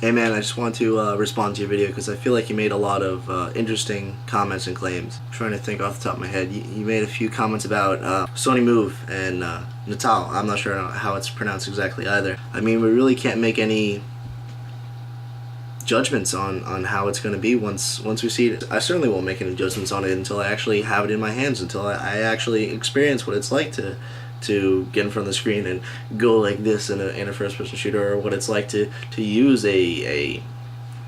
Hey man, I just want to respond to your video because I feel like you made a lot of interesting comments and claims. I'm trying to think off the top of my head. You made a few comments about Sony Move and Natal. I'm not sure how it's pronounced exactly either. I mean, we really can't make any judgments on how it's going to be once we see it. I certainly won't make any judgments on it until I actually have it in my hands, until I actually experience what it's like to get in front of the screen and go like this in a first-person shooter, or what it's like to use a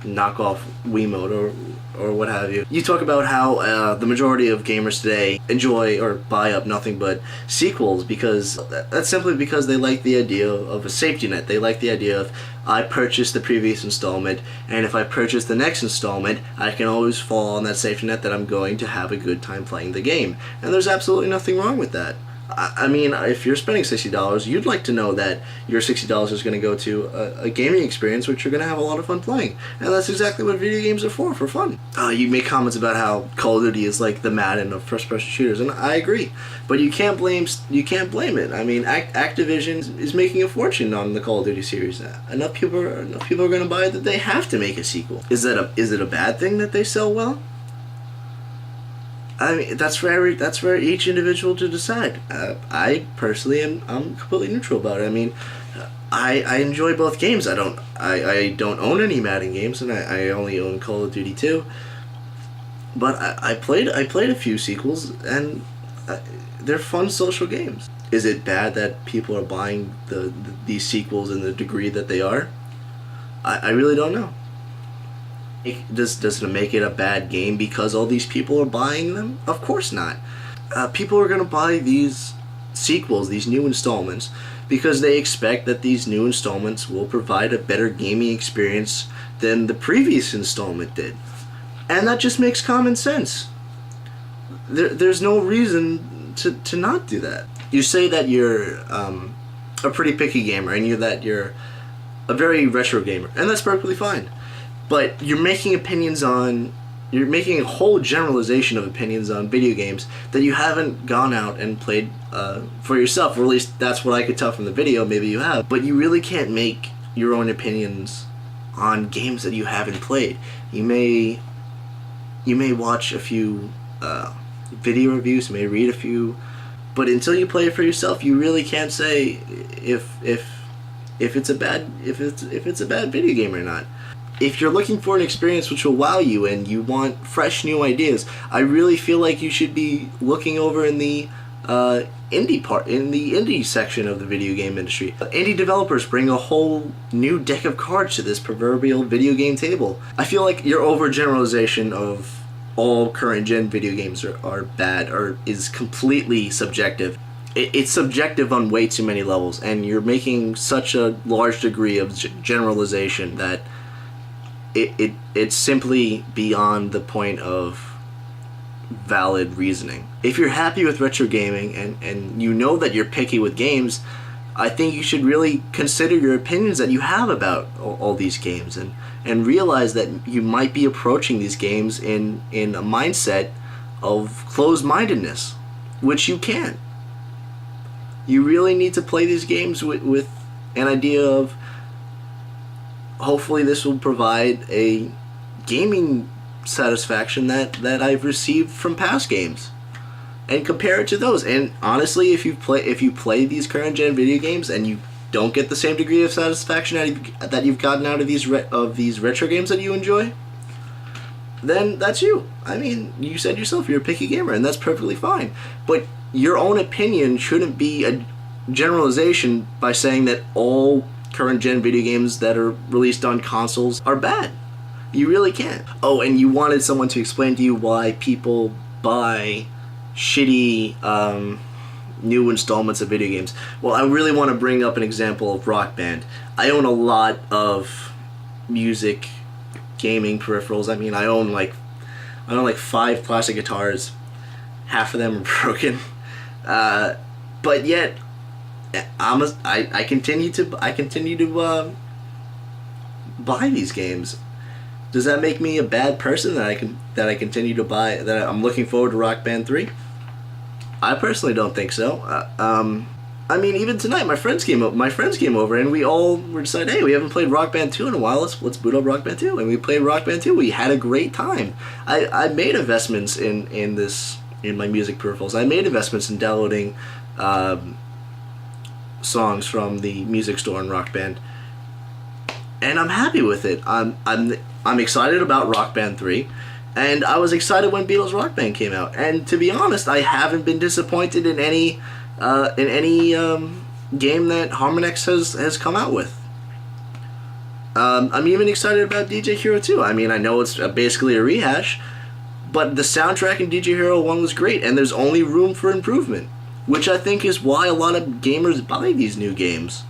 knockoff Wiimote or what have you. You talk about how the majority of gamers today enjoy or buy up nothing but sequels because that's simply because they like the idea of a safety net. They like the idea of, I purchased the previous installment, and if I purchase the next installment, I can always fall on that safety net that I'm going to have a good time playing the game. And there's absolutely nothing wrong with that. I mean, if you're spending $60, you'd like to know that your $60 is going to go to a gaming experience which you're going to have a lot of fun playing. And that's exactly what video games are for fun. You make comments about how Call of Duty is like the Madden of first-person shooters, and I agree. But you can't blame it. I mean, Activision is making a fortune on the Call of Duty series. Enough people are going to buy it that they have to make a sequel. Is it a bad thing that they sell well? I mean, that's for each individual to decide. I personally I'm completely neutral about it. I mean, I enjoy both games. I don't own any Madden games, and I only own Call of Duty 2. But I played a few sequels, and they're fun social games. Is it bad that people are buying these sequels in the degree that they are? I really don't know. Does it make it a bad game because all these people are buying them? Of course not. People are going to buy these sequels, these new installments, because they expect that these new installments will provide a better gaming experience than the previous installment did. And that just makes common sense. There's no reason to not do that. You say that you're a pretty picky gamer, and you're a very retro gamer, and that's perfectly fine. But you're making a whole generalization of opinions on video games that you haven't gone out and played for yourself, or at least that's what I could tell from the video. Maybe you have, but you really can't make your own opinions on games that you haven't played. You may watch a few video reviews, you may read a few, but until you play it for yourself, you really can't say if it's a bad video game or not. If you're looking for an experience which will wow you and you want fresh new ideas, I really feel like you should be looking over in the indie section of the video game industry. Indie developers bring a whole new deck of cards to this proverbial video game table. I feel like your overgeneralization of all current gen video games are bad or is completely subjective. It's subjective on way too many levels, and you're making such a large degree of generalization that it's simply beyond the point of valid reasoning. If you're happy with retro gaming and you know that you're picky with games, I think you should really consider your opinions that you have about all these games and realize that you might be approaching these games in a mindset of closed-mindedness, which you can't. You really need to play these games with an idea of, hopefully this will provide a gaming satisfaction that I've received from past games, and compare it to those. And honestly, if you play these current gen video games and you don't get the same degree of satisfaction that you've gotten out of these retro games that you enjoy, then that's you. I mean, you said yourself you're a picky gamer, and that's perfectly fine. But your own opinion shouldn't be a generalization by saying that all current gen video games that are released on consoles are bad. You really can't. Oh, and you wanted someone to explain to you why people buy shitty new installments of video games. Well, I really want to bring up an example of Rock Band. I own a lot of music gaming peripherals. I mean, I own like 5 classic guitars. Half of them are broken. But yet I continue to buy these games. Does that make me a bad person that I continue to buy, that I'm looking forward to Rock Band 3? I personally don't think so. I mean, even tonight, my friends came over, and we all were deciding, hey, we haven't played Rock Band 2 in a while. Let's boot up Rock Band 2, and we played Rock Band 2. We had a great time. I made investments in my music peripherals. I made investments in downloading songs from the music store in Rock Band, and I'm happy with it. I'm excited about Rock Band 3. And I was excited when Beatles Rock Band came out. And to be honest, I haven't been disappointed in any game that Harmonix has come out with. I'm even excited about DJ Hero 2. I mean, I know it's basically a rehash, but the soundtrack in DJ Hero 1 was great, and there's only room for improvement, which I think is why a lot of gamers buy these new games.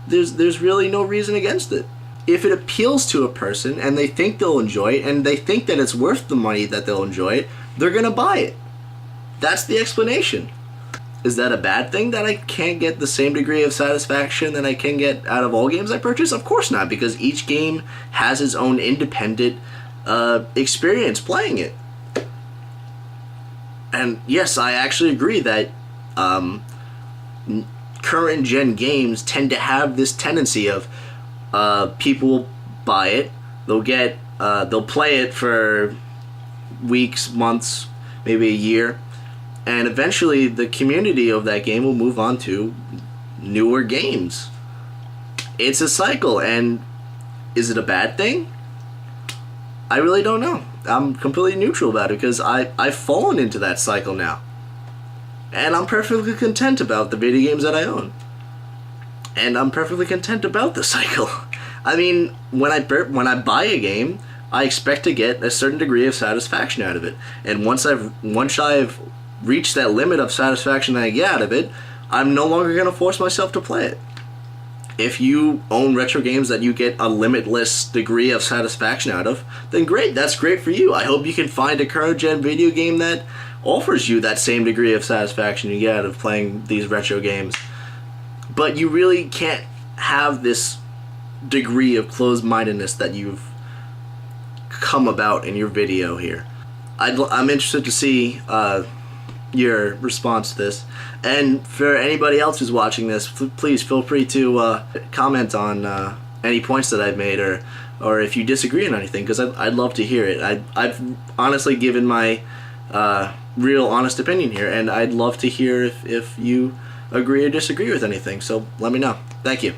There's really no reason against it. If it appeals to a person and they think they'll enjoy it and they think that it's worth the money that they'll enjoy it, they're gonna buy it. That's the explanation. Is that a bad thing that I can't get the same degree of satisfaction that I can get out of all games I purchase? Of course not, because each game has its own independent experience playing it. And yes, I actually agree that current gen games tend to have this tendency of people will buy it, they'll play it for weeks, months, maybe a year, and eventually the community of that game will move on to newer games. It's a cycle, and is it a bad thing? I really don't know. I'm completely neutral about it because I've fallen into that cycle now. And I'm perfectly content about the video games that I own. And I'm perfectly content about the cycle. I mean, when I buy a game, I expect to get a certain degree of satisfaction out of it. And once I've reached that limit of satisfaction that I get out of it, I'm no longer going to force myself to play it. If you own retro games that you get a limitless degree of satisfaction out of, then great, that's great for you. I hope you can find a current gen video game that offers you that same degree of satisfaction you get out of playing these retro games. But you really can't have this degree of closed-mindedness that you've come about in your video here. I'm interested to see your response to this. And for anybody else who's watching this, please feel free to comment on any points that I've made, or if you disagree on anything, because I'd love to hear it. I've honestly given my real honest opinion here, and I'd love to hear if you agree or disagree with anything, so let me know. Thank you.